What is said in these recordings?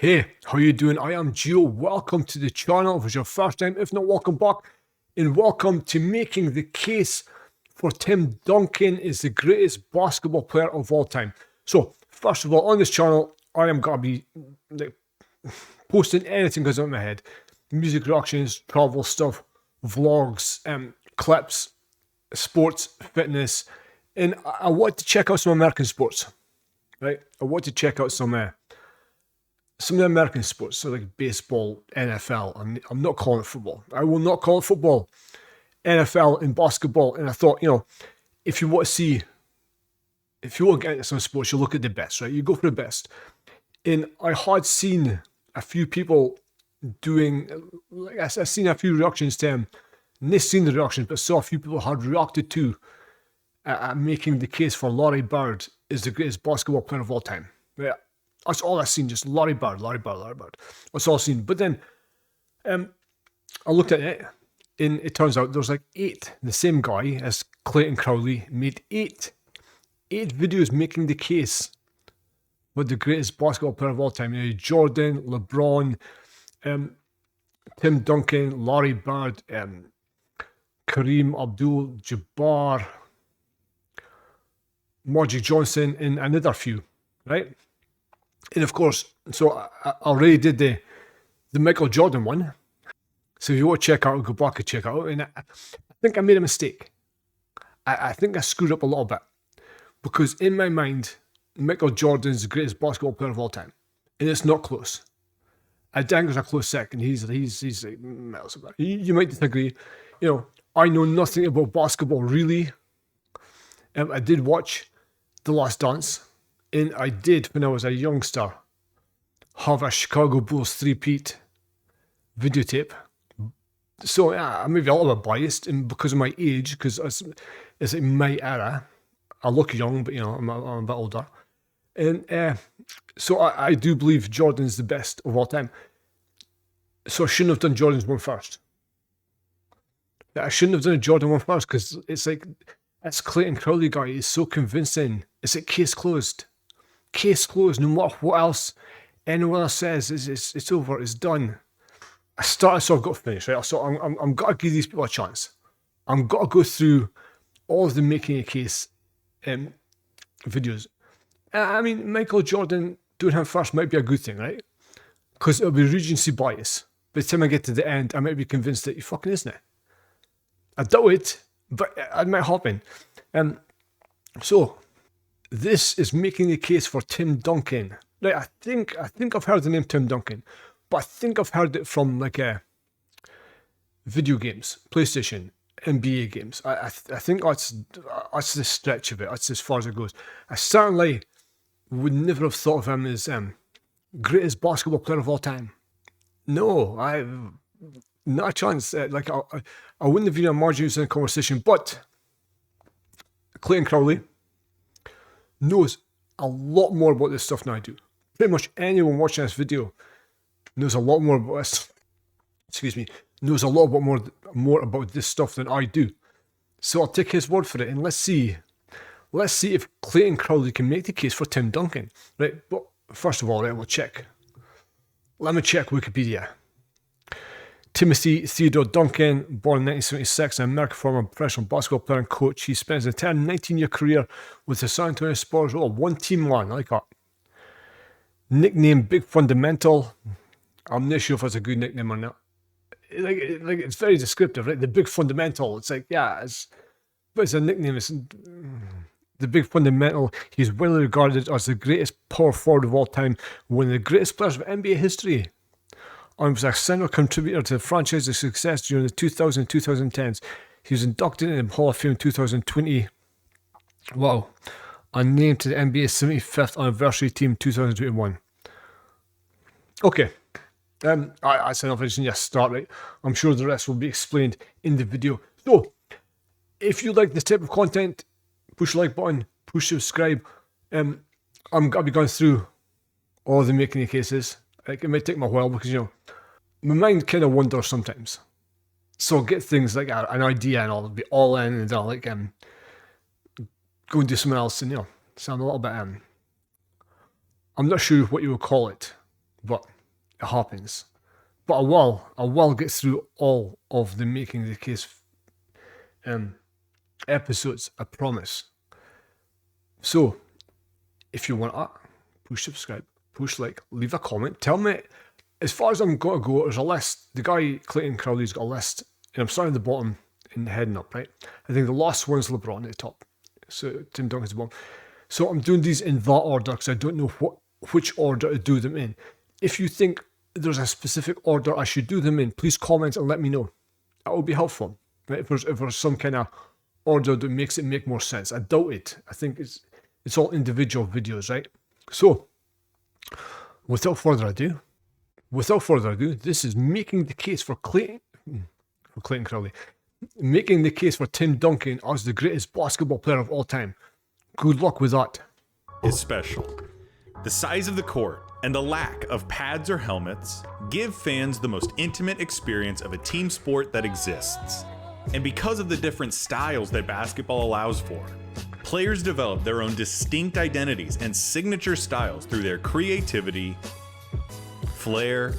Hey, how you doing? I am Gio. Welcome to the channel. If it's your first time, if not, welcome back. And welcome to making the case for Tim Duncan is the greatest basketball player of all time. So, first of all, on this channel, I am going to be posting anything goes out of my head. Music reactions, travel stuff, vlogs, clips, sports, fitness. And I want to check out some American sports, right? I want to check out some of the American sports, so like baseball, NFL. I'm not calling it football. I will not call it football. NFL and basketball. And I thought, if you want to get into some sports, you look at the best, right? You go for the best. And I had seen a few people doing, I've seen a few reactions to him. Not seen the reactions, but saw a few people had reacted to making the case for Larry Bird is the greatest basketball player of all time. Yeah. That's all I've seen, just Larry Bird. That's all I've seen. But then I looked at it, and it turns out there's like 8. The same guy as Clayton Crowley made 8 videos making the case for the greatest basketball player of all time. Jordan, LeBron, Tim Duncan, Larry Bird, Kareem Abdul-Jabbar, Magic Johnson, and another few, right? And of course, so I already did the Michael Jordan one. So if you want to check out, go back and check out. And I think I made a mistake. I think I screwed up a little bit. Because in my mind, Michael Jordan is the greatest basketball player of all time. And it's not close. I think it's a close second. He's like miles away. You might disagree. I know nothing about basketball really. I did watch The Last Dance. And I did, when I was a youngster, have a Chicago Bulls three-peat videotape. So I may be a little bit biased, and because of my age, because it's like my era. I look young, but I'm a bit older. And so I do believe Jordan's the best of all time. So I shouldn't have done Jordan's one first. I shouldn't have done a Jordan one first, because it's like, this Clayton Crowley guy is so convincing. It's like case closed. Case closed, no matter what else anyone else says, it's over, it's done. I started, so I've got to finish, right? So I'm got to give these people a chance. I'm got to go through all of the making a case videos. I mean, Michael Jordan doing him first might be a good thing, right? Because it'll be recency bias. By the time I get to the end, I might be convinced that he fucking isn't it. I doubt it, but it might happen. So this is making the case for Tim Duncan. Right, I think I've heard the name Tim Duncan, but I think I've heard it from like video games, PlayStation, NBA games. I think that's the stretch of it. That's as far as it goes. I certainly would never have thought of him as greatest basketball player of all time. No, not a chance. I wouldn't have been a margin in the conversation, but Clayton Crowley knows a lot more about this stuff than I do. Pretty much anyone watching this video knows a lot more about this. Knows a lot more about this stuff than I do. So I'll take his word for it, and let's see if Clayton Crowley can make the case for Tim Duncan. Right, but first of all, right, we'll check. Let me check Wikipedia. Timothy Theodore Duncan, born in 1976, an American former professional basketball player and coach. He spent his entire 19-year career with the San Antonio Spurs. Oh, one team man, I like that. Nickname Big Fundamental. I'm not sure if that's a good nickname or not. Like it's very descriptive, right? The Big Fundamental. It's like, but it's a nickname. It's the Big Fundamental. He's widely regarded as the greatest power forward of all time, one of the greatest players of NBA history, and was a central contributor to the franchise's success during the 2000 and 2010s. He was inducted in the Hall of Fame in 2020. Wow. And named to the NBA's 75th anniversary team 2021. Okay. That's enough. I just need to start, right? I'm sure the rest will be explained in the video. So, if you like this type of content, push the like button, push subscribe. I'm going to be going through all the making the cases. Like, it might take me a while because, my mind kind of wanders sometimes. So I'll get things like an idea and I'll be all in, and I'll go and do something else, and so I'm a little bit I'm not sure what you would call it, but It happens. But I will get through all of the Making the Case episodes, I promise. So, if you want to, push subscribe, push like, leave a comment. Tell me, as far as I'm going to go, there's a list. The guy, Clayton Crowley's got a list. And I'm starting at the bottom and heading up, right? I think the last one's LeBron at the top. So, Tim Duncan's the bottom. So, I'm doing these in that order because I don't know which order to do them in. If you think there's a specific order I should do them in, please comment and let me know. That would be helpful, right? If there's some kind of order that makes it make more sense. I doubt it. I think it's all individual videos, right? So, without further ado, this is Making the Case for Clayton Crowley. Making the case for Tim Duncan as the greatest basketball player of all time. Good luck with that. Is special. The size of the court and the lack of pads or helmets give fans the most intimate experience of a team sport that exists. And because of the different styles that basketball allows for, players develop their own distinct identities and signature styles through their creativity, flair,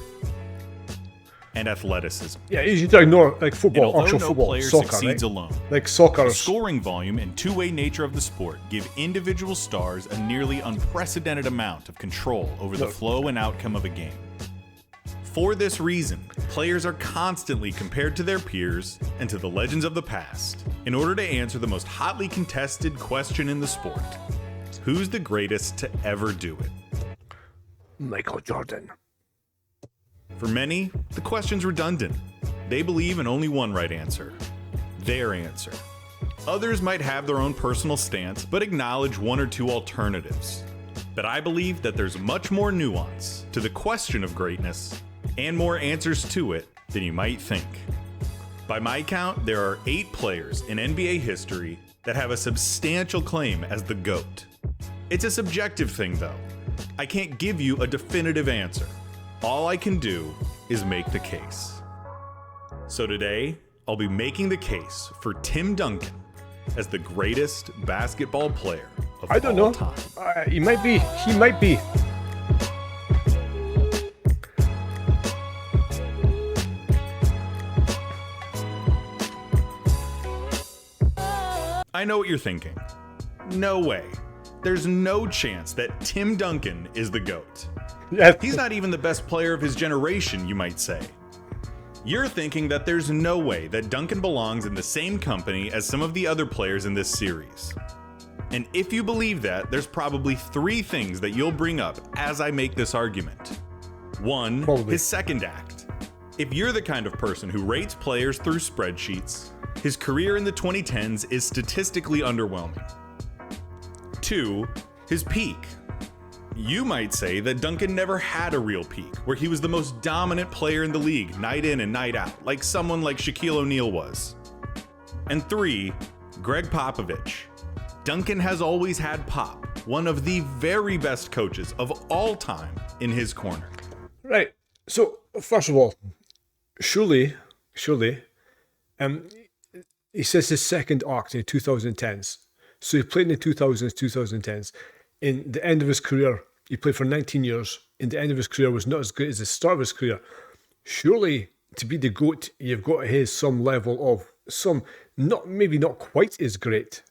and athleticism. Yeah, easy to ignore, like football, actual no football, player soccer, succeeds right? alone. Like soccer. The scoring volume and two-way nature of the sport give individual stars a nearly unprecedented amount of control over the flow and outcome of a game. For this reason, players are constantly compared to their peers and to the legends of the past in order to answer the most hotly contested question in the sport. Who's the greatest to ever do it? Michael Jordan. For many, the question's redundant. They believe in only one right answer, their answer. Others might have their own personal stance, but acknowledge one or two alternatives. But I believe that there's much more nuance to the question of greatness and more answers to it than you might think. By my count, there are 8 players in NBA history that have a substantial claim as the GOAT. It's a subjective thing though. I can't give you a definitive answer. All I can do is make the case. So today, I'll be making the case for Tim Duncan as the greatest basketball player of all time. He might be. I know what you're thinking. No way. There's no chance that Tim Duncan is the GOAT. He's not even the best player of his generation, you might say. You're thinking that there's no way that Duncan belongs in the same company as some of the other players in this series. And if you believe that, there's probably 3 things that you'll bring up as I make this argument. 1, his second act. If you're the kind of person who rates players through spreadsheets, his career in the 2010s is statistically underwhelming. 2, his peak. You might say that Duncan never had a real peak, where he was the most dominant player in the league night in and night out, like someone like Shaquille O'Neal was. And 3, Greg Popovich. Duncan has always had Pop, one of the very best coaches of all time, in his corner. Right. So, first of all, surely, he says his second act in the 2010s. So he played in the 2000s, 2010s. In the end of his career, he played for 19 years. In the end of his career was not as good as the start of his career. Surely, to be the GOAT, you've got to have some level of maybe not quite as great,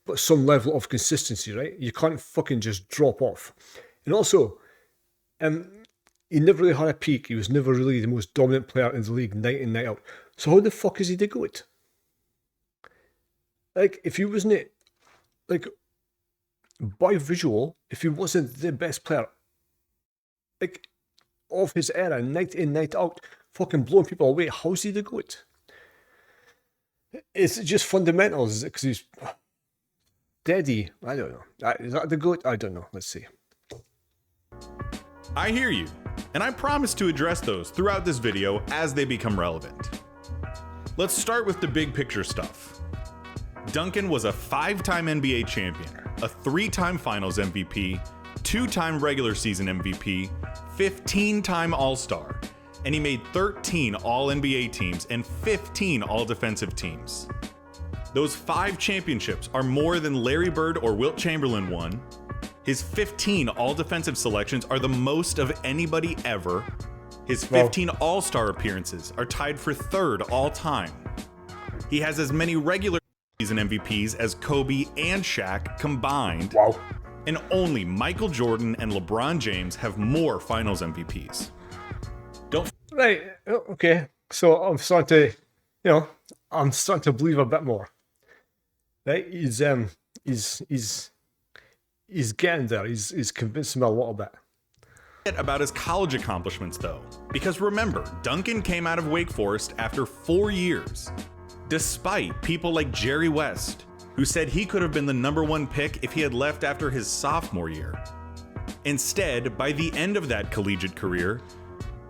but some level of consistency, right? You can't fucking just drop off. And also, he never really had a peak. He was never really the most dominant player in the league night in, night out. So how the fuck is he the GOAT? Like, if he wasn't, like, by visual, if he wasn't the best player, like, of his era, night in, night out, fucking blowing people away, how's he the GOAT? Is it just fundamentals? Is it because he's steady? I don't know. Is that the GOAT? I don't know. Let's see. I hear you, and I promise to address those throughout this video as they become relevant. Let's start with the big picture stuff. Duncan was a 5-time NBA champion, a 3-time Finals MVP, 2-time regular season MVP, 15-time All-Star, and he made 13 All-NBA teams and 15 All-Defensive teams. Those 5 championships are more than Larry Bird or Wilt Chamberlain won, His 15 all-defensive selections are the most of anybody ever. His 15 all-star appearances are tied for third all-time. He has as many regular season MVPs as Kobe and Shaq combined. Wow. And only Michael Jordan and LeBron James have more finals MVPs. Right, okay. So I'm starting to believe a bit more. Right? He's getting there. He's convincing me a little bit. About his college accomplishments though, because remember, Duncan came out of Wake Forest after 4 years, despite people like Jerry West, who said he could have been the #1 pick if he had left after his sophomore year. Instead, by the end of that collegiate career,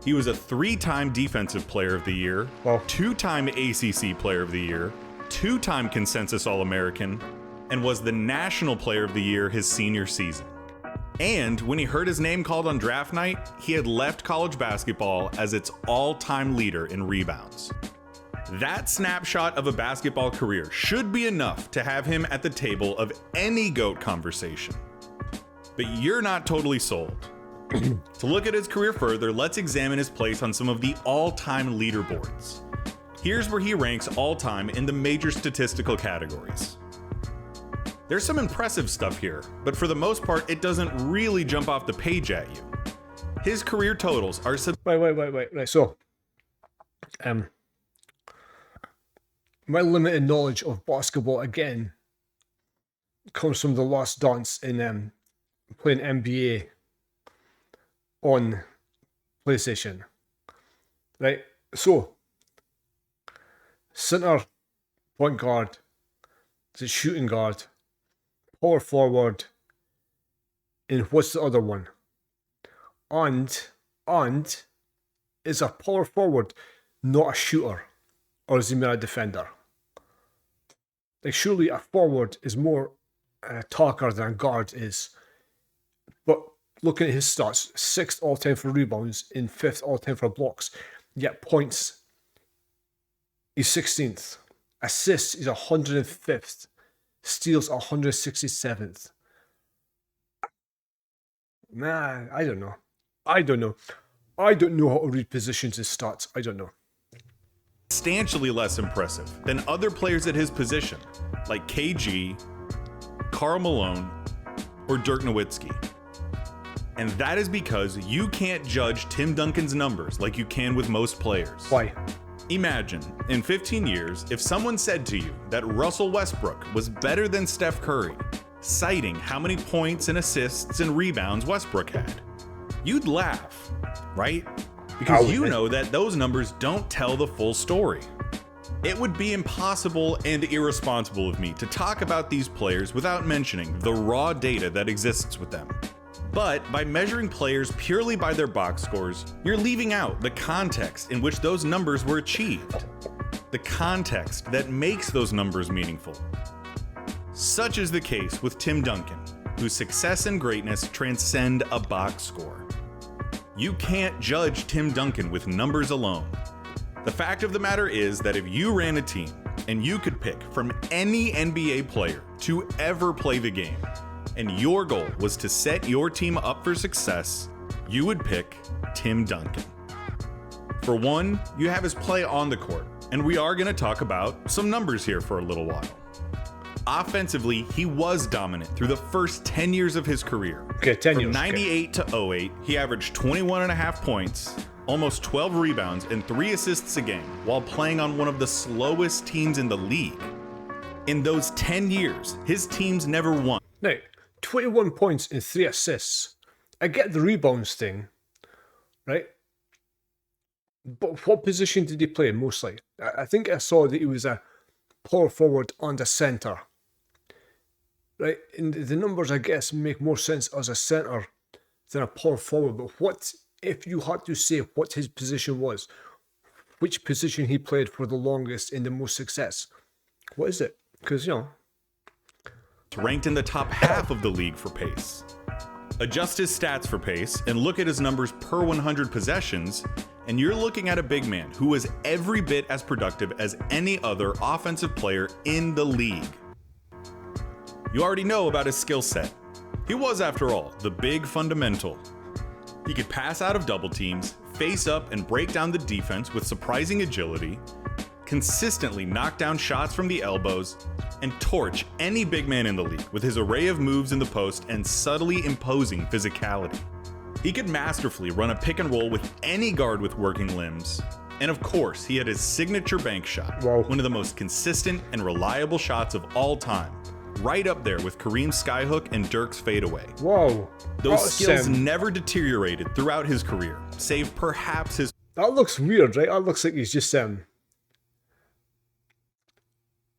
he was a 3-time Defensive Player of the Year, 2-time ACC Player of the Year, 2-time Consensus All-American, and was the National Player of the Year his senior season. And when he heard his name called on draft night, he had left college basketball as its all-time leader in rebounds. That snapshot of a basketball career should be enough to have him at the table of any GOAT conversation. But you're not totally sold. To look at his career further, let's examine his place on some of the all-time leaderboards. Here's where he ranks all-time in the major statistical categories. There's some impressive stuff here, but for the most part, it doesn't really jump off the page at you. His career totals are... Right. So, my limited knowledge of basketball, again, comes from the last dance in playing NBA on PlayStation. Right? So, center, point guard, the shooting guard, power forward, and what's the other one? And is a power forward not a shooter, or is he more a defender? Like, surely a forward is more a talker than a guard is. But looking at his stats, 6th all-time for rebounds and 5th all-time for blocks. Yet points, he's 16th. Assists, he's 105th. Steals, 167th. Nah, I don't know. I don't know how to read positions as stats. I don't know. Substantially less impressive than other players at his position, like KG, Karl Malone, or Dirk Nowitzki. And that is because you can't judge Tim Duncan's numbers like you can with most players. Why? Imagine, in 15 years, if someone said to you that Russell Westbrook was better than Steph Curry, citing how many points and assists and rebounds Westbrook had. You'd laugh, right? Because you know that those numbers don't tell the full story. It would be impossible and irresponsible of me to talk about these players without mentioning the raw data that exists with them. But by measuring players purely by their box scores, you're leaving out the context in which those numbers were achieved. The context that makes those numbers meaningful. Such is the case with Tim Duncan, whose success and greatness transcend a box score. You can't judge Tim Duncan with numbers alone. The fact of the matter is that if you ran a team and you could pick from any NBA player to ever play the game, and your goal was to set your team up for success, you would pick Tim Duncan. For one, you have his play on the court, and we are going to talk about some numbers here for a little while. Offensively, he was dominant through the first 10 years of his career. Okay, 10 years. From 98 to 08, he averaged 21.5 points, almost 12 rebounds, and 3 assists a game, while playing on one of the slowest teams in the league. In those 10 years, his teams never won. Now, 21 points and 3 assists. I get the rebounds thing, right? But what position did he play mostly? I think I saw that he was a power forward and a center. Right? And the numbers, I guess, make more sense as a center than a power forward. But what if you had to say what his position was? Which position he played for the longest and the most success? What is it? Because, ranked in the top half of the league for pace. Adjust his stats for pace and look at his numbers per 100 possessions, and you're looking at a big man who was every bit as productive as any other offensive player in the league. You already know about his skill set. He was, after all, the big fundamental. He could pass out of double teams, face up and break down the defense with surprising agility, consistently knock down shots from the elbows, and torch any big man in the league with his array of moves in the post and subtly imposing physicality. He could masterfully run a pick and roll with any guard with working limbs. And of course, he had his signature bank shot, one of the most consistent and reliable shots of all time, right up there with Kareem's skyhook and Dirk's fadeaway. Whoa. Those skills never deteriorated throughout his career, save perhaps his... That looks weird, right? That looks like he's just... that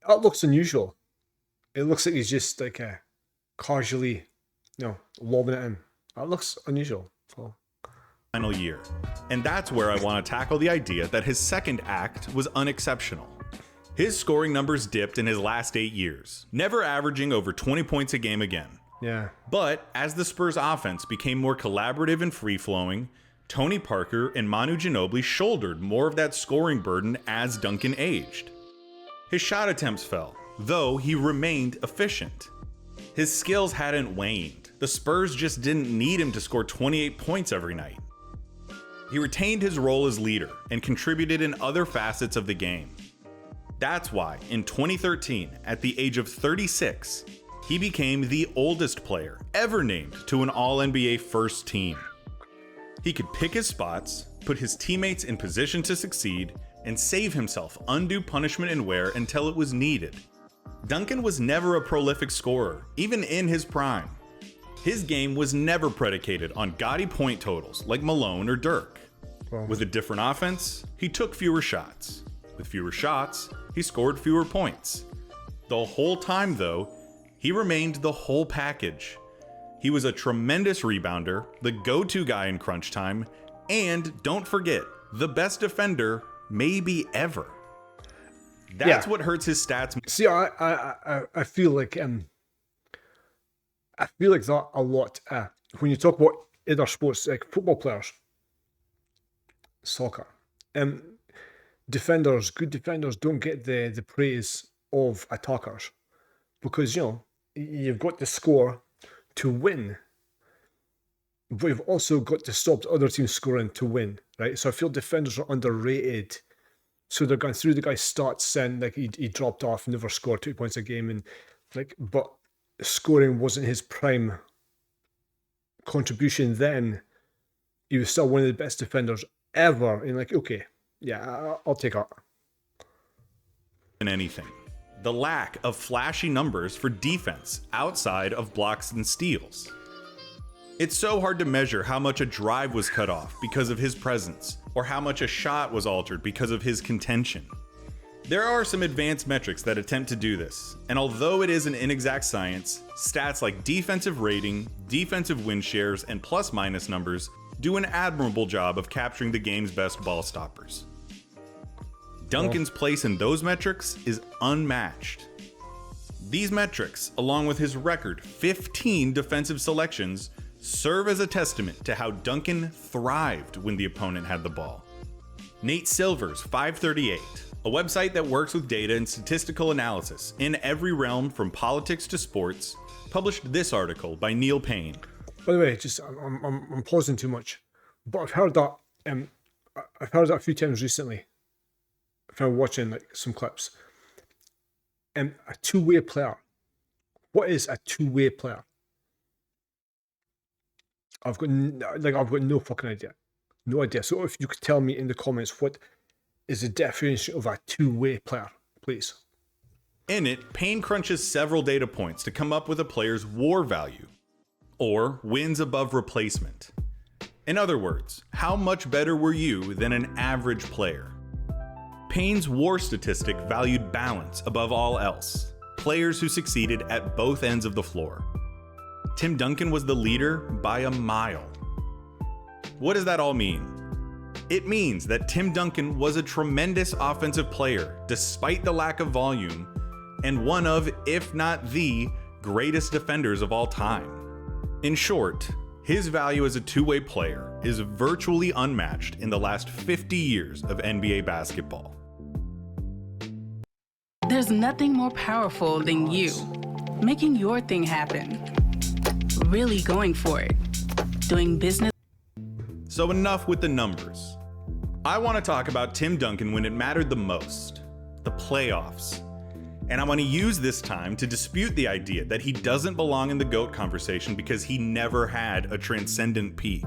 looks unusual. It looks like he's just like casually, lobbing it in. That looks unusual. So. Final year. And that's where I want to tackle the idea that his second act was unexceptional. His scoring numbers dipped in his last 8 years, never averaging over 20 points a game again. Yeah. But as the Spurs offense became more collaborative and free-flowing, Tony Parker and Manu Ginobili shouldered more of that scoring burden as Duncan aged. His shot attempts fell, though he remained efficient. His skills hadn't waned. The Spurs just didn't need him to score 28 points every night. He retained his role as leader and contributed in other facets of the game. That's why, in 2013, at the age of 36, he became the oldest player ever named to an All-NBA first team. He could pick his spots, put his teammates in position to succeed, and save himself undue punishment and wear until it was needed. Duncan was never a prolific scorer, even in his prime. His game was never predicated on gaudy point totals like Malone or Dirk. With a different offense, he took fewer shots. With fewer shots, he scored fewer points. The whole time, though, he remained the whole package. He was a tremendous rebounder, the go-to guy in crunch time, and don't forget, the best defender maybe ever. That's what hurts his stats. See, I feel like that a lot. When you talk about other sports like football players, soccer, defenders, good defenders don't get the praise of attackers because you've got to score to win, but you've also got to stop the other team scoring to win, right? So I feel defenders are underrated. So they're going through the guy's stats and like he dropped off, never scored 2 points a game, and but scoring wasn't his prime contribution then. He was still one of the best defenders ever. And I'll take that. In anything. The lack of flashy numbers for defense outside of blocks and steals. It's so hard to measure how much a drive was cut off because of his presence, or how much a shot was altered because of his contention. There are some advanced metrics that attempt to do this, and although it is an inexact science, stats like defensive rating, defensive win shares, and plus-minus numbers do an admirable job of capturing the game's best ball stoppers. Duncan's place in those metrics is unmatched. These metrics, along with his record 15 defensive selections, serve as a testament to how Duncan thrived when the opponent had the ball. Nate Silver's 538, a website that works with data and statistical analysis in every realm from politics to sports, published this article by Neil Payne. By the way, just I'm pausing too much, but I've heard that a few times recently. If I'm watching some clips, a two-way player. What is a two-way player? I've got no fucking idea. No idea. So if you could tell me in the comments what is the definition of a two-way player, please. In it, Payne crunches several data points to come up with a player's WAR value, or wins above replacement. In other words, how much better were you than an average player? Payne's WAR statistic valued balance above all else, players who succeeded at both ends of the floor. Tim Duncan was the leader by a mile. What does that all mean? It means that Tim Duncan was a tremendous offensive player despite the lack of volume, and one of, if not the, greatest defenders of all time. In short, his value as a two-way player is virtually unmatched in the last 50 years of NBA basketball. There's nothing more powerful than you, making your thing happen. really going for it, doing business. So enough with the numbers. I want to talk about Tim Duncan when it mattered the most, the playoffs. And I want to use this time to dispute the idea that he doesn't belong in the GOAT conversation because he never had a transcendent peak.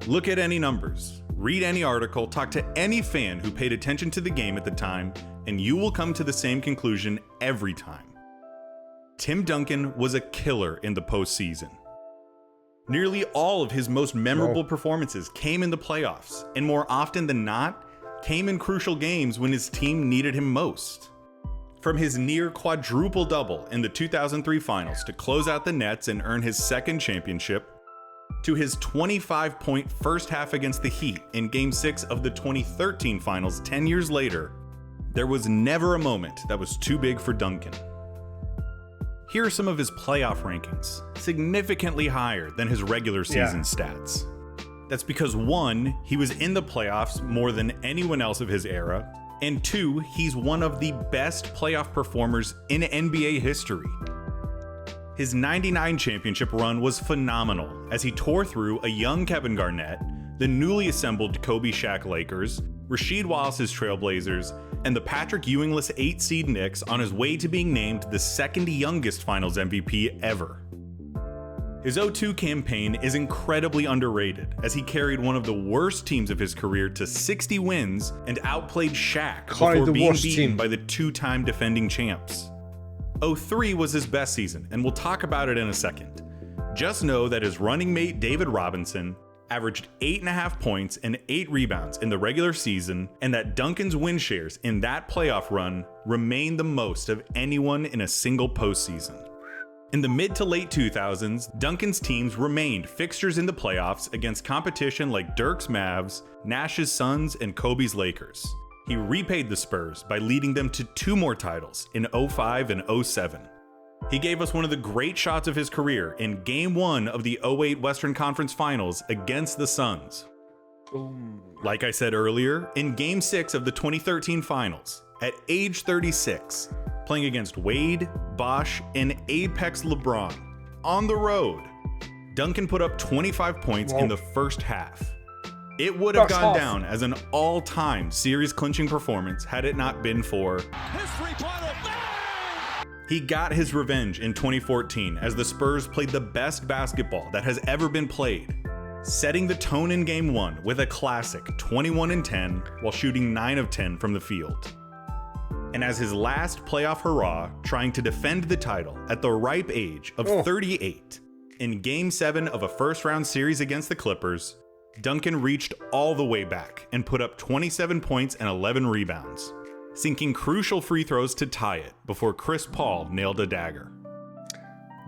Look at any numbers, read any article, talk to any fan who paid attention to the game at the time, and you will come to the same conclusion every time. Tim Duncan was a killer in the postseason. Nearly all of his most memorable performances came in the playoffs, and more often than not, came in crucial games when his team needed him most. From his near quadruple double in the 2003 finals to close out the Nets and earn his second championship, to his 25-point first half against the Heat in Game 6 of the 2013 finals 10 years later, there was never a moment that was too big for Duncan. Here are some of his playoff rankings, significantly higher than his regular season stats. That's because 1, he was in the playoffs more than anyone else of his era, and 2, he's one of the best playoff performers in NBA history. His 99 championship run was phenomenal as he tore through a young Kevin Garnett, the newly assembled Kobe Shaq Lakers, Rasheed Wallace's Trailblazers, and the Patrick Ewing-less 8-seed Knicks on his way to being named the second youngest Finals MVP ever. His 0-2 campaign is incredibly underrated as he carried one of the worst teams of his career to 60 wins and outplayed Shaq before being beaten by the 2-time defending champs. 0-3 was his best season, and we'll talk about it in a second. Just know that his running mate David Robinson averaged 8.5 points and 8 rebounds in the regular season, and that Duncan's win shares in that playoff run remained the most of anyone in a single postseason. In the mid to late 2000s, Duncan's teams remained fixtures in the playoffs against competition like Dirk's Mavs, Nash's Suns, and Kobe's Lakers. He repaid the Spurs by leading them to 2 more titles in 05 and 07. He gave us one of the great shots of his career in Game 1 of the 08 Western Conference Finals against the Suns. Like I said earlier, in Game 6 of the 2013 Finals, at age 36, playing against Wade, Bosh, and Apex LeBron on the road, Duncan put up 25 points in the first half. It would have gone down as an all-time series-clinching performance had it not been for... He got his revenge in 2014 as the Spurs played the best basketball that has ever been played, setting the tone in Game 1 with a classic 21-10 while shooting 9 of 10 from the field. And as his last playoff hurrah, trying to defend the title at the ripe age of 38, in Game 7 of a first-round series against the Clippers, Duncan reached all the way back and put up 27 points and 11 rebounds, sinking crucial free throws to tie it before Chris Paul nailed a dagger.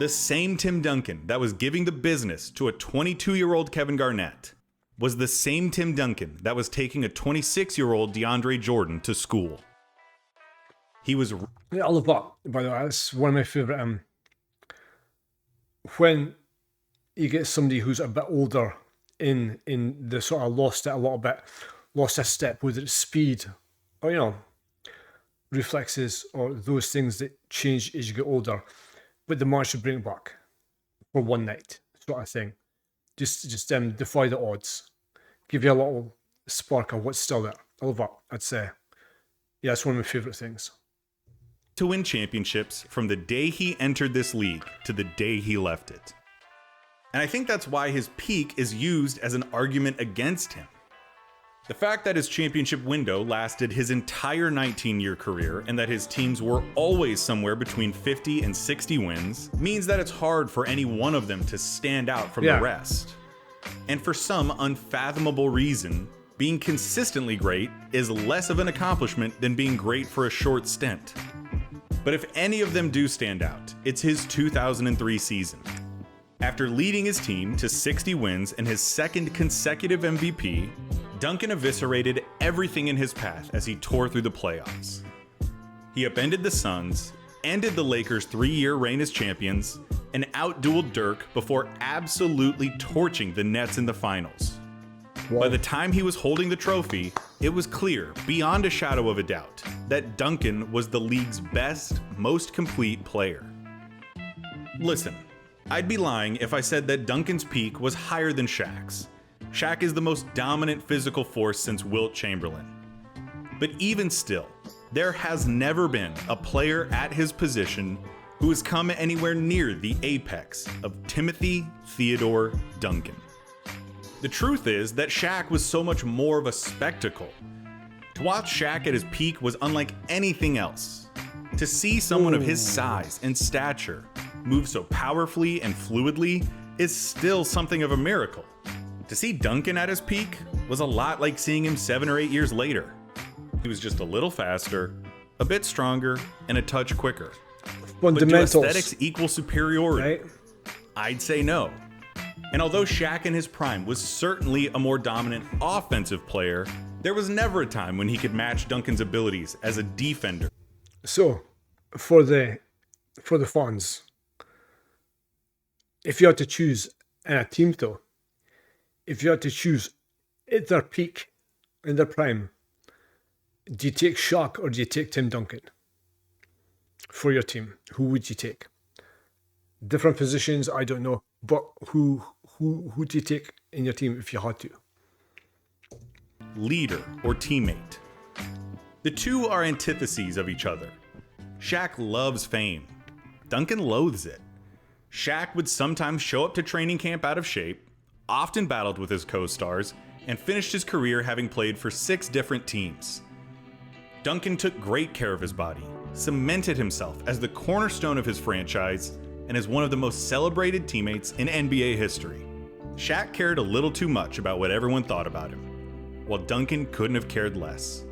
The same Tim Duncan that was giving the business to a 22-year-old Kevin Garnett was the same Tim Duncan that was taking a 26-year-old DeAndre Jordan to school. He was... I love that, by the way. That's one of my favourite... when you get somebody who's a bit older in the sort of lost it a little bit, lost a step, whether it's speed or, reflexes or those things that change as you get older, but the managed to bring it back for one night sort of thing. Just defy the odds. Give you a little spark of what's still there. I love that. I'd say. Yeah, it's one of my favourite things. To win championships from the day he entered this league to the day he left it. And I think that's why his peak is used as an argument against him. The fact that his championship window lasted his entire 19-year career and that his teams were always somewhere between 50 and 60 wins means that it's hard for any one of them to stand out from the rest. And for some unfathomable reason, being consistently great is less of an accomplishment than being great for a short stint. But if any of them do stand out, it's his 2003 season. After leading his team to 60 wins and his second consecutive MVP, Duncan eviscerated everything in his path as he tore through the playoffs. He upended the Suns, ended the Lakers' 3-year reign as champions, and outdueled Dirk before absolutely torching the Nets in the finals. By the time he was holding the trophy, it was clear, beyond a shadow of a doubt, that Duncan was the league's best, most complete player. Listen, I'd be lying if I said that Duncan's peak was higher than Shaq's. Shaq is the most dominant physical force since Wilt Chamberlain. But even still, there has never been a player at his position who has come anywhere near the apex of Timothy Theodore Duncan. The truth is that Shaq was so much more of a spectacle. To watch Shaq at his peak was unlike anything else. To see someone of his size and stature move so powerfully and fluidly is still something of a miracle. To see Duncan at his peak was a lot like seeing him 7 or 8 years later. He was just a little faster, a bit stronger, and a touch quicker. Fundamentals. But do aesthetics equal superiority? Right? I'd say no. And although Shaq in his prime was certainly a more dominant offensive player, there was never a time when he could match Duncan's abilities as a defender. So, for the fans, if you had to choose in a team though, if you had to choose at their peak, in their prime, do you take Shaq or do you take Tim Duncan for your team? Who would you take? Different positions, I don't know, but who do you take in your team if you had to? Leader or teammate. The two are antitheses of each other. Shaq loves fame. Duncan loathes it. Shaq would sometimes show up to training camp out of shape, often battled with his co-stars, and finished his career having played for 6 different teams. Duncan took great care of his body, cemented himself as the cornerstone of his franchise, and is one of the most celebrated teammates in NBA history. Shaq cared a little too much about what everyone thought about him, while Duncan couldn't have cared less.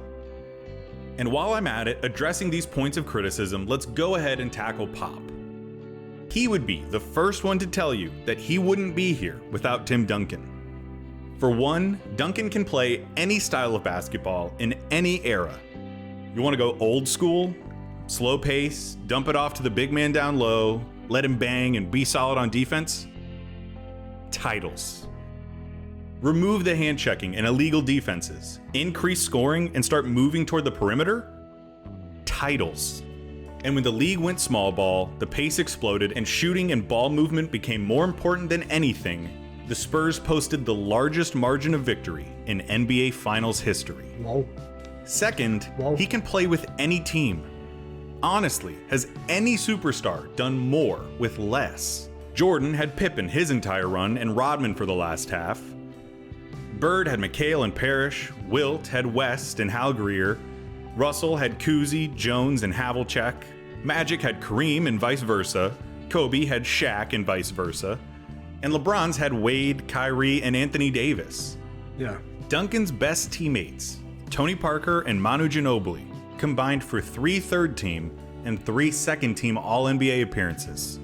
And while I'm at it, addressing these points of criticism, let's go ahead and tackle Pop. He would be the first one to tell you that he wouldn't be here without Tim Duncan. For one, Duncan can play any style of basketball in any era. You want to go old school? Slow pace, dump it off to the big man down low, let him bang and be solid on defense? Titles. Remove the hand checking and illegal defenses, increase scoring, and start moving toward the perimeter? Titles. And when the league went small ball, the pace exploded and shooting and ball movement became more important than anything, the Spurs posted the largest margin of victory in NBA Finals history. Wow. Second, Wow. he can play with any team. Honestly, has any superstar done more with less? Jordan had Pippen his entire run and Rodman for the last half. Bird had McHale and Parrish, Wilt had West and Hal Greer, Russell had Cousy, Jones, and Havlicek, Magic had Kareem and vice versa, Kobe had Shaq and vice versa, and LeBron's had Wade, Kyrie, and Anthony Davis. Yeah. Duncan's best teammates, Tony Parker and Manu Ginobili, combined for 3 third-team and 3 second-team All-NBA appearances.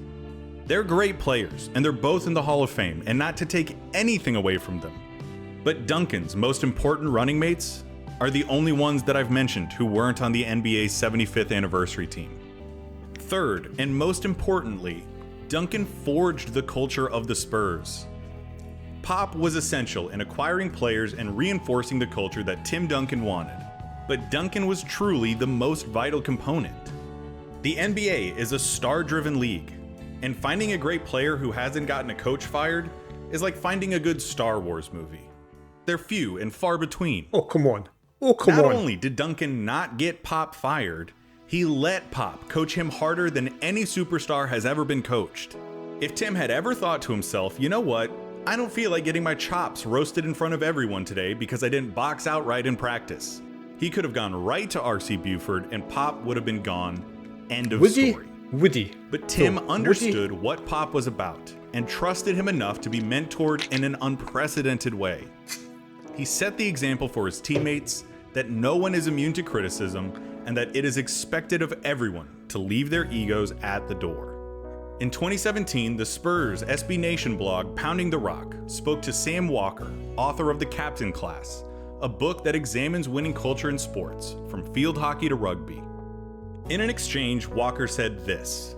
They're great players, and they're both in the Hall of Fame, and not to take anything away from them. But Duncan's most important running mates are the only ones that I've mentioned who weren't on the NBA's 75th anniversary team. Third, and most importantly, Duncan forged the culture of the Spurs. Pop was essential in acquiring players and reinforcing the culture that Tim Duncan wanted, but Duncan was truly the most vital component. The NBA is a star-driven league, and finding a great player who hasn't gotten a coach fired is like finding a good Star Wars movie. They're few and far between. Oh, come on. Oh, come Not on. only did Duncan not get Pop fired, he let Pop coach him harder than any superstar has ever been coached. If Tim had ever thought to himself, you know what, I don't feel like getting my chops roasted in front of everyone today because I didn't box out right in practice, he could have gone right to R.C. Buford and Pop would have been gone. End of story. Would he? But Tim So, understood what Pop was about and trusted him enough to be mentored in an unprecedented way. He set the example for his teammates that no one is immune to criticism and that it is expected of everyone to leave their egos at the door. In 2017, the Spurs SB Nation blog Pounding the Rock spoke to Sam Walker, author of The Captain Class, a book that examines winning culture in sports, from field hockey to rugby. In an exchange, Walker said this: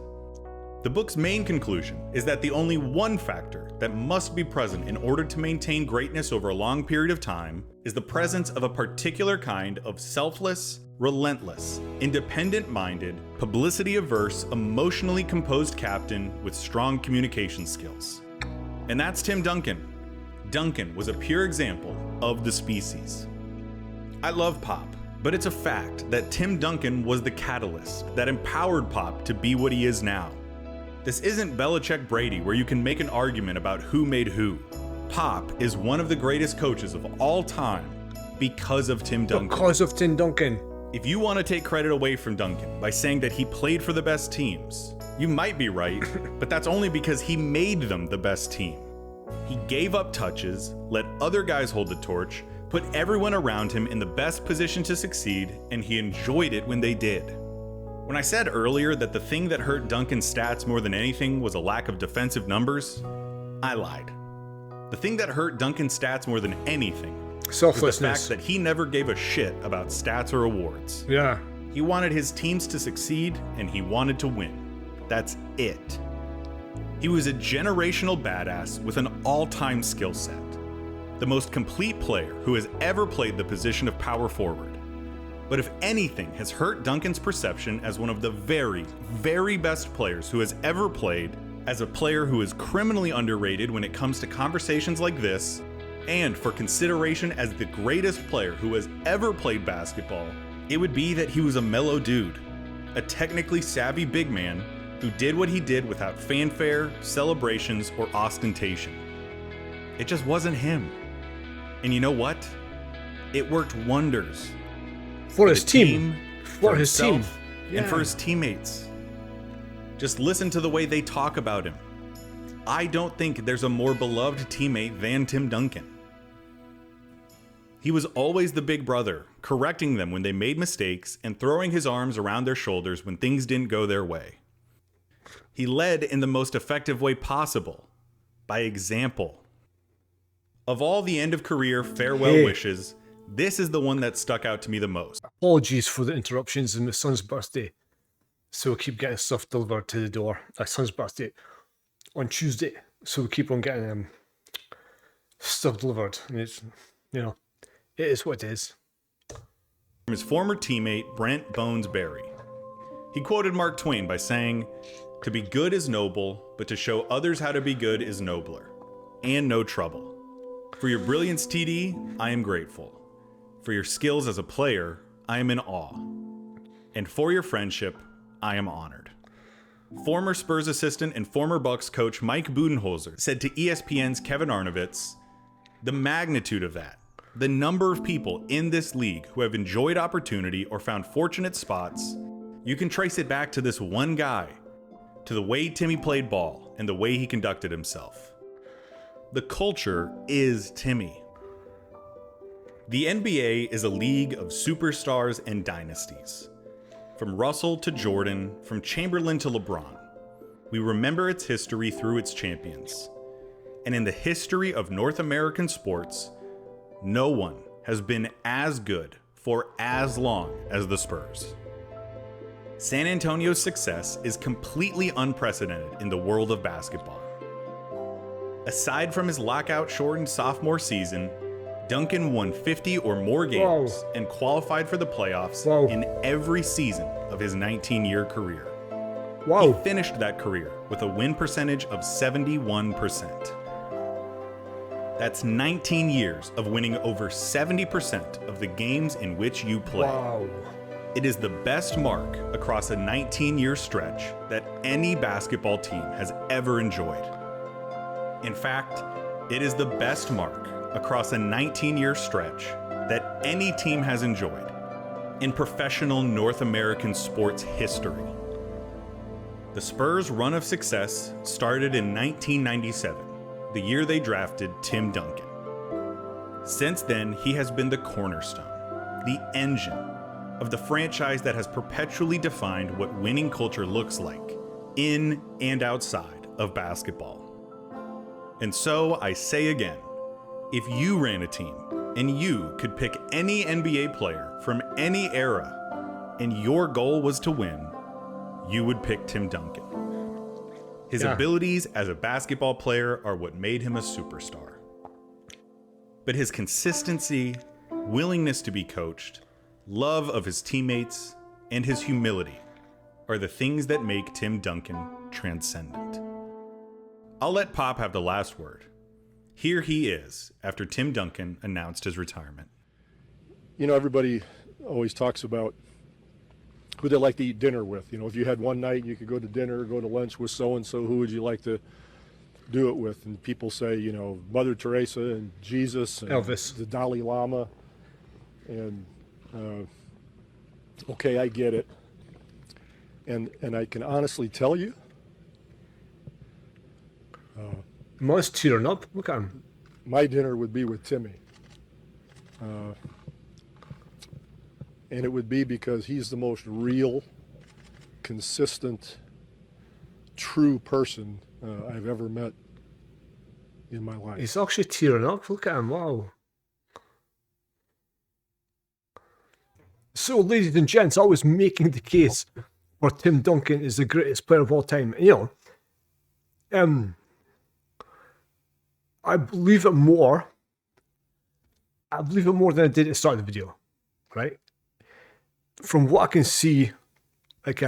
"The book's main conclusion is that the only one factor that must be present in order to maintain greatness over a long period of time is the presence of a particular kind of selfless, Relentless, independent-minded, publicity-averse, emotionally composed captain with strong communication skills. And that's Tim Duncan. Duncan was a pure example of the species. I love Pop, but it's a fact that Tim Duncan was the catalyst that empowered Pop to be what he is now. This isn't Belichick Brady where you can make an argument about who made who. Pop is one of the greatest coaches of all time because of Tim Duncan. Because of Tim Duncan. If you want to take credit away from Duncan by saying that he played for the best teams, you might be right, but that's only because he made them the best team. He gave up touches, let other guys hold the torch, put everyone around him in the best position to succeed, and he enjoyed it when they did. When I said earlier that the thing that hurt Duncan's stats more than anything was a lack of defensive numbers, I lied. The thing that hurt Duncan's stats more than anything Selflessness. the fact that he never gave a shit about stats or awards. Yeah. He wanted his teams to succeed, and he wanted to win. That's it. He was a generational badass with an all-time skill set. The most complete player who has ever played the position of power forward. But if anything has hurt Duncan's perception as one of the very, very best players who has ever played, as a player who is criminally underrated when it comes to conversations like this, and for consideration as the greatest player who has ever played basketball, it would be that he was a mellow dude, a technically savvy big man who did what he did without fanfare, celebrations, or ostentation. It just wasn't him. And you know what? It worked wonders. For his the team. For his team. himself, and for his teammates. Just listen to the way they talk about him. I don't think there's a more beloved teammate than Tim Duncan. He was always the big brother, correcting them when they made mistakes and throwing his arms around their shoulders when things didn't go their way. He led in the most effective way possible, by example. Of all the end of career farewell wishes, this is the one that stuck out to me the most. Apologies for the interruptions in my son's birthday. So we keep getting stuff delivered to the door. My son's birthday on Tuesday. So we keep on getting stuff delivered. And it's, it is what it is. From his former teammate, Brent Bones Berry. He quoted Mark Twain by saying, "To be good is noble, but to show others how to be good is nobler. And no trouble. For your brilliance, TD, I am grateful. For your skills as a player, I am in awe. And for your friendship, I am honored." Former Spurs assistant and former Bucks coach Mike Budenholzer said to ESPN's Kevin Arnovitz, "The magnitude of that, the number of people in this league who have enjoyed opportunity or found fortunate spots, you can trace it back to this one guy, to the way Timmy played ball and the way he conducted himself. The culture is Timmy." The NBA is a league of superstars and dynasties. From Russell to Jordan, from Chamberlain to LeBron, we remember its history through its champions. And in the history of North American sports, no one has been as good for as long as the Spurs. San Antonio's success is completely unprecedented in the world of basketball. Aside from his lockout-shortened sophomore season, Duncan won 50 or more games and qualified for the playoffs in every season of his 19-year career. He finished that career with a win percentage of 71%. That's 19 years of winning over 70% of the games in which you play. It is the best mark across a 19-year stretch that any basketball team has ever enjoyed. In fact, it is the best mark across a 19-year stretch that any team has enjoyed in professional North American sports history. The Spurs' run of success started in 1997, the year they drafted Tim Duncan. Since then, he has been the cornerstone, the engine of the franchise that has perpetually defined what winning culture looks like in and outside of basketball. And so I say again, if you ran a team and you could pick any NBA player from any era and your goal was to win, you would pick Tim Duncan. His abilities as a basketball player are what made him a superstar. But his consistency, willingness to be coached, love of his teammates, and his humility are the things that make Tim Duncan transcendent. I'll let Pop have the last word. Here he is after Tim Duncan announced his retirement. You know, everybody always talks about who they like to eat dinner with. You know, if you had one night you could go to dinner, go to lunch with so-and-so, who would you like to do it with? And people say, you know, Mother Teresa and Jesus and Elvis, the Dalai Lama. And okay, I get it. And I can honestly tell you, Must tearing up. Look at him. my dinner would be with Timmy. And it would be because he's the most real, consistent, true person I've ever met in my life. He's actually tearing up. Look at him. Wow. So, ladies and gents, I was making the case for Tim Duncan is the greatest player of all time. You know, I believe it more. I believe it more than I did at the start of the video, right? From what I can see, like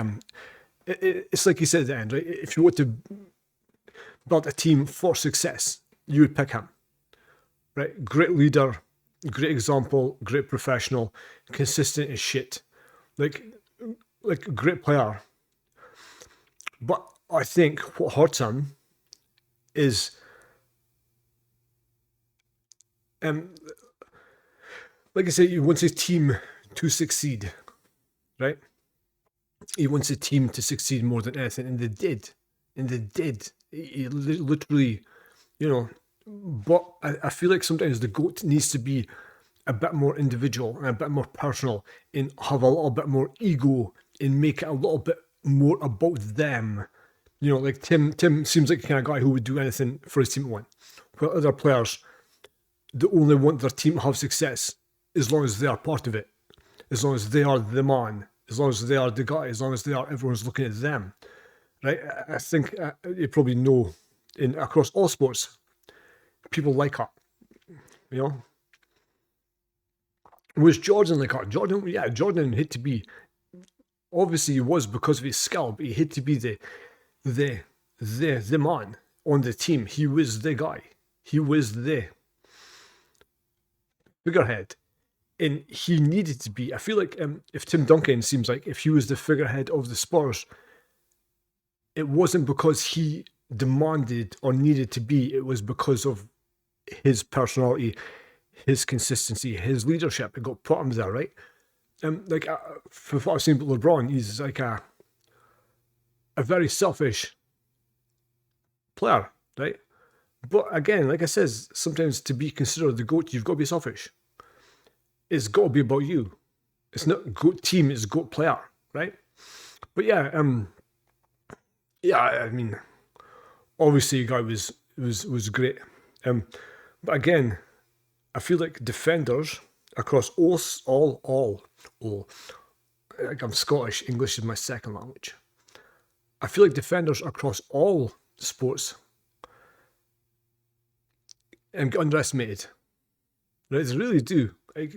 it's like you said at the end, right? If you want to build a team for success, you would pick him, right? Great leader, great example, great professional, consistent as shit, like great player. But I think what hurts him is, like I said, he wants his team to succeed, right? He wants a team to succeed more than anything, and they did. He literally, you know. But I feel like sometimes the GOAT needs to be a bit more individual and a bit more personal, and have a little bit more ego, and make it a little bit more about them. You know, like Tim seems like the kind of guy who would do anything for his team to win. While other players, they only want their team to have success as long as they are part of it, as long as they are the man, as long as they are the guy, as long as they are, everyone's looking at them, right? I think you probably know, across all sports, people like that, you know. Was Jordan like that? Jordan had to be, obviously he was because of his skill, but he had to be the man on the team. He was the guy. He was the figurehead. And he needed to be. I feel like if Tim Duncan seems like if he was the figurehead of the Spurs, it wasn't because he demanded or needed to be. It was because of his personality, his consistency, his leadership. It got put him there, right? Like for what I've seen with LeBron, he's like a very selfish player, right? But again, like I says, sometimes to be considered the GOAT, you've got to be selfish. It's got to be about you. It's not GOAT team, it's GOAT player, right? But yeah, I mean, obviously the guy was great. But again, I feel like defenders across all, like I'm Scottish, English is my second language. I feel like defenders across all sports get underestimated. Right? They really do. Like,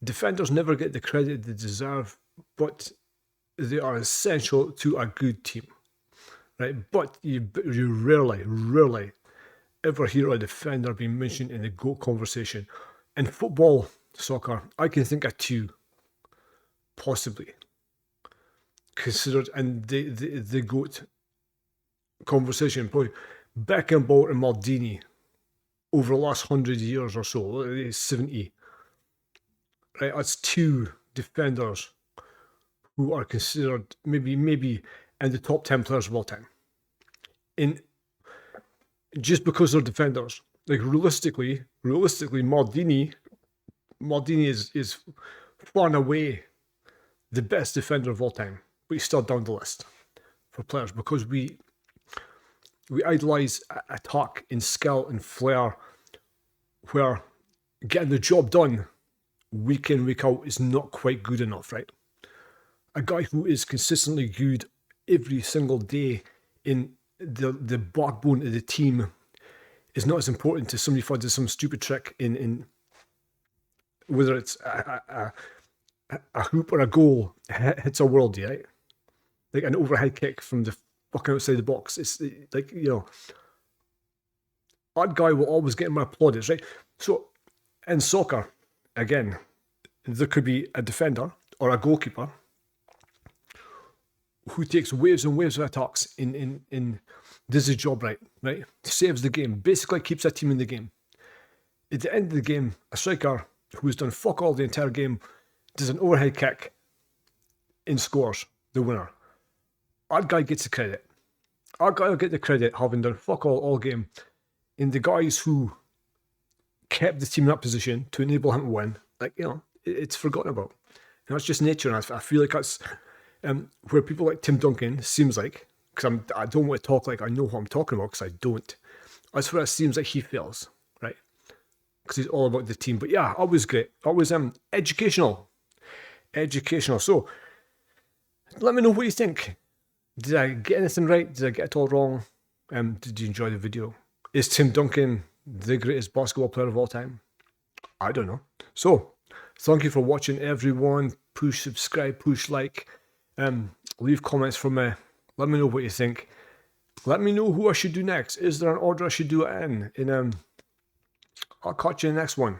defenders never get the credit they deserve, but they are essential to a good team, right? But you rarely ever hear a defender being mentioned in the GOAT conversation. In football, soccer, I can think of two, possibly, considered in the GOAT conversation. Probably Beckenbauer and Maldini over the last 100 years or so, 70. Right, that's two defenders who are considered maybe in the top 10 players of all time. And just because they're defenders, like realistically, Maldini is far and away the best defender of all time, but he's still down the list for players because we idolize attack and skill and flair, where getting the job done week in, week out is not quite good enough, right? A guy who is consistently good every single day in the backbone of the team is not as important to somebody who does some stupid trick in whether it's a hoop or a goal hits a worldie, right? Like an overhead kick from the fucking outside the box. It's like, that guy will always get my plaudits, right? So in soccer, again, there could be a defender or a goalkeeper who takes waves and waves of attacks in does his job right? Saves the game, basically keeps a team in the game. At the end of the game, a striker who's done fuck all the entire game does an overhead kick and scores the winner. That guy gets the credit. That guy will get the credit having done fuck all game. And the guys who kept the team in that position to enable him to win, it's forgotten about. And that's just nature. And I feel like that's where people like Tim Duncan seems like, because I don't want to talk like I know what I'm talking about, because I don't. That's where it seems like he feels, right? Because he's all about the team. But yeah, always great. Always educational. So let me know what you think. Did I get anything right? Did I get it all wrong? Did you enjoy the video? Is Tim Duncan the greatest basketball player of all time? I don't know. So, thank you for watching, everyone. Push subscribe, push like. Leave comments from me. Let me know what you think. Let me know who I should do next. Is there an order I should do it in? I'll catch you in the next one.